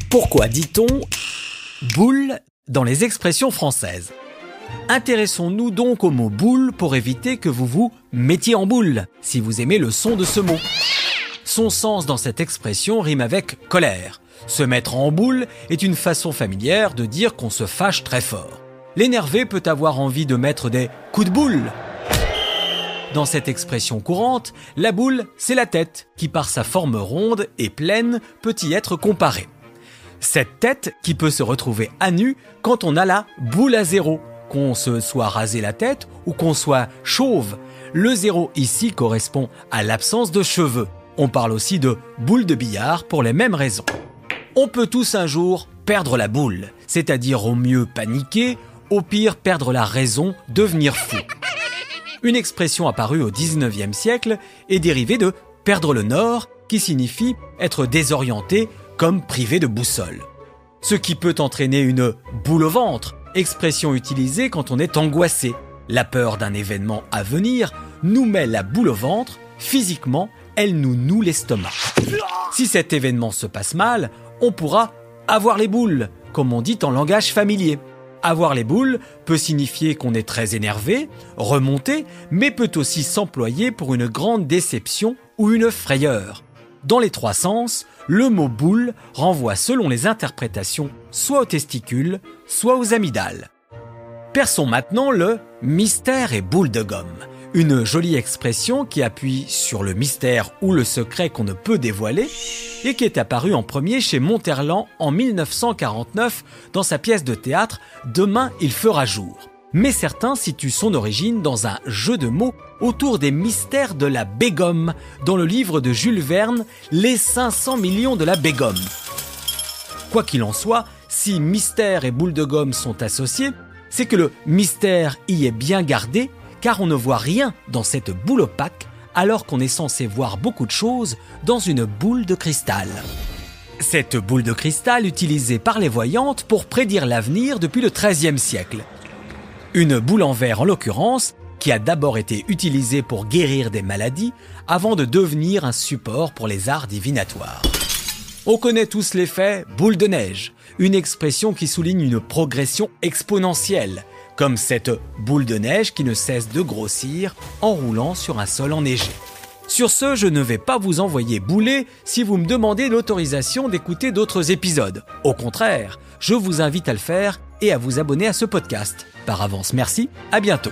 Pourquoi dit-on boule dans les expressions françaises? Intéressons-nous donc au mot boule pour éviter que vous vous mettiez en boule, si vous aimez le son de ce mot. Son sens dans cette expression rime avec colère. Se mettre en boule est une façon familière de dire qu'on se fâche très fort. L'énervé peut avoir envie de mettre des coups de boule. Dans cette expression courante, la boule, c'est la tête, qui par sa forme ronde et pleine peut y être comparée. Cette tête qui peut se retrouver à nu quand on a la boule à zéro, qu'on se soit rasé la tête ou qu'on soit chauve. Le zéro ici correspond à l'absence de cheveux. On parle aussi de boule de billard pour les mêmes raisons. On peut tous un jour perdre la boule, c'est-à-dire au mieux paniquer, au pire perdre la raison, devenir fou. Une expression apparue au 19e siècle est dérivée de « perdre le nord » qui signifie être désorienté comme privé de boussole. Ce qui peut entraîner une boule au ventre, expression utilisée quand on est angoissé. La peur d'un événement à venir nous met la boule au ventre, physiquement, elle nous noue l'estomac. Si cet événement se passe mal, on pourra avoir les boules, comme on dit en langage familier. Avoir les boules peut signifier qu'on est très énervé, remonté, mais peut aussi s'employer pour une grande déception ou une frayeur. Dans les trois sens, le mot boule renvoie selon les interprétations soit aux testicules, soit aux amygdales. Perçons maintenant le mystère et boule de gomme. Une jolie expression qui appuie sur le mystère ou le secret qu'on ne peut dévoiler et qui est apparue en premier chez Monterland en 1949 dans sa pièce de théâtre « Demain il fera jour ». Mais certains situent son origine dans un jeu de mots autour des mystères de la bégomme dans le livre de Jules Verne « Les 500 millions de la bégomme ». Quoi qu'il en soit, si mystère et boule de gomme sont associés, c'est que le mystère y est bien gardé car on ne voit rien dans cette boule opaque alors qu'on est censé voir beaucoup de choses dans une boule de cristal. Cette boule de cristal utilisée par les voyantes pour prédire l'avenir depuis le XIIIe siècle. Une boule en verre en l'occurrence, qui a d'abord été utilisée pour guérir des maladies avant de devenir un support pour les arts divinatoires. On connaît tous l'effet boule de neige, une expression qui souligne une progression exponentielle, comme cette boule de neige qui ne cesse de grossir en roulant sur un sol enneigé. Sur ce, je ne vais pas vous envoyer bouler si vous me demandez l'autorisation d'écouter d'autres épisodes. Au contraire, je vous invite à le faire et à vous abonner à ce podcast. Par avance, merci, à bientôt.